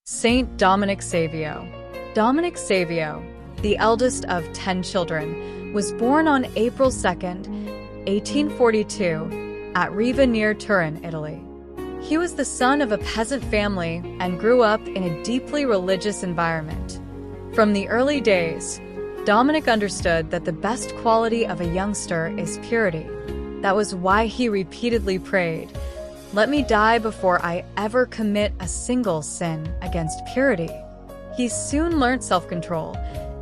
Saint Dominic Savio. Dominic Savio, the eldest of 10 children, was born on April 2nd, 1842, at Riva near Turin, Italy. He was the son of a peasant family and grew up in a deeply religious environment. From the early days, Dominic understood that the best quality of a youngster is purity. That was why he repeatedly prayed, "Let me die before I ever commit a single sin against purity." He soon learned self-control.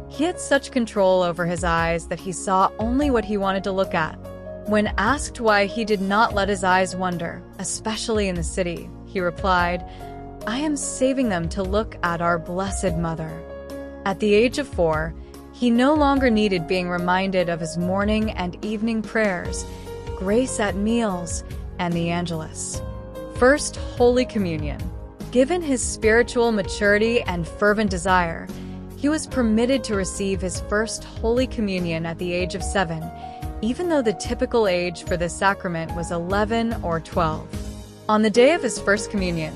He had such control over his eyes that he saw only what he wanted to look at. When asked why he did not let his eyes wander, especially in the city, he replied, "I am saving them to look at our Blessed Mother." At the age of 4, he no longer needed being reminded of his morning and evening prayers, grace at meals, and the Angelus. First, Holy Communion. Given his spiritual maturity and fervent desire, he was permitted to receive his first Holy Communion at the age of 7, even though the typical age for this sacrament was 11 or 12. On the day of his first communion,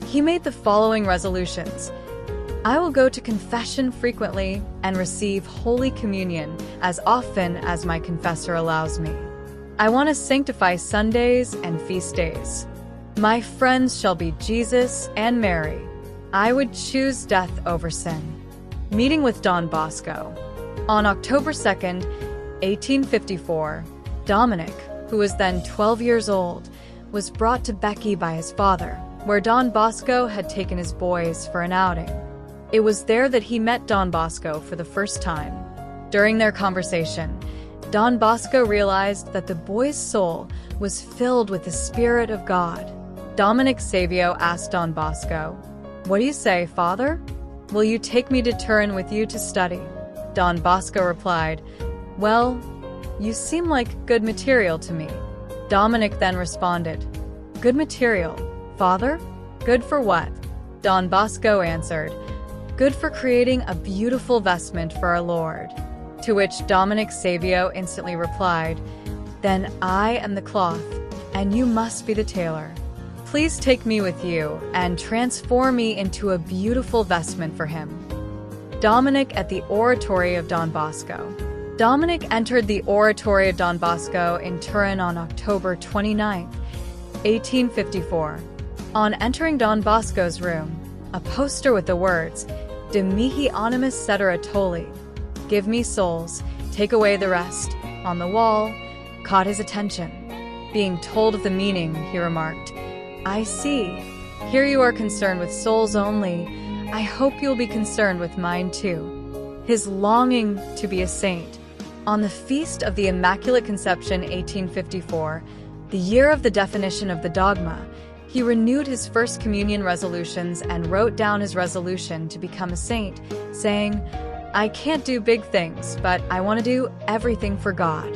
he made the following resolutions: "I will go to confession frequently and receive Holy Communion as often as my confessor allows me. I want to sanctify Sundays and feast days. My friends shall be Jesus and Mary. I would choose death over sin." Meeting with Don Bosco. On October 2nd, 1854, Dominic, who was then 12 years old, was brought to Becchi by his father, where Don Bosco had taken his boys for an outing. It was there that he met Don Bosco for the first time. During their conversation, Don Bosco realized that the boy's soul was filled with the Spirit of God. Dominic Savio asked Don Bosco, "What do you say, Father? Will you take me to Turin with you to study?" Don Bosco replied, "Well, you seem like good material to me." Dominic then responded, "Good material, Father? Good for what?" Don Bosco answered, "Good for creating a beautiful vestment for our Lord." To which Dominic Savio instantly replied, "Then I am the cloth, and you must be the tailor. Please take me with you and transform me into a beautiful vestment for him." Dominic at the Oratory of Don Bosco. Dominic entered the Oratory of Don Bosco in Turin on October 29, 1854. On entering Don Bosco's room, a poster with the words, "De mihi animis cetera tolli," "Give me souls, take away the rest," on the wall, caught his attention. Being told of the meaning, he remarked, "I see. Here you are concerned with souls only. I hope you'll be concerned with mine too." His longing to be a saint. On the Feast of the Immaculate Conception 1854, the year of the definition of the dogma, he renewed his First Communion resolutions and wrote down his resolution to become a saint, saying, "I can't do big things, but I want to do everything for God."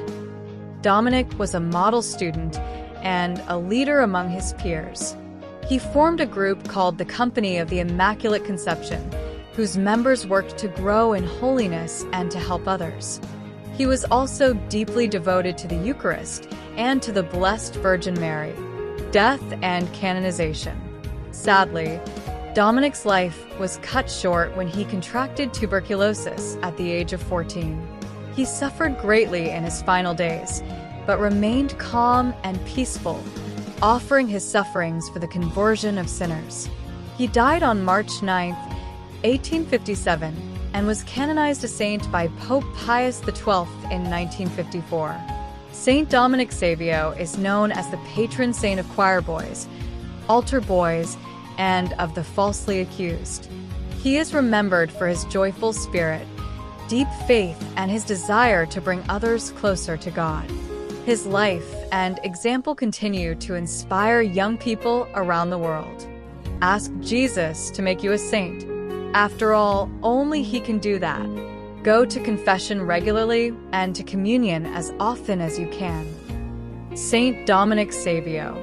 Dominic was a model student and a leader among his peers. He formed a group called the Company of the Immaculate Conception, whose members worked to grow in holiness and to help others. He was also deeply devoted to the Eucharist and to the Blessed Virgin Mary. Death and canonization. Sadly, Dominic's life was cut short when he contracted tuberculosis at the age of 14. He suffered greatly in his final days, but remained calm and peaceful, offering his sufferings for the conversion of sinners. He died on March 9, 1857, and was canonized a saint by Pope Pius XII in 1954. Saint Dominic Savio is known as the patron saint of choir boys, altar boys, and of the falsely accused. He is remembered for his joyful spirit, deep faith, and his desire to bring others closer to God. His life and example continue to inspire young people around the world. Ask Jesus to make you a saint. After all, only he can do that. Go to confession regularly and to communion as often as you can. Saint Dominic Savio.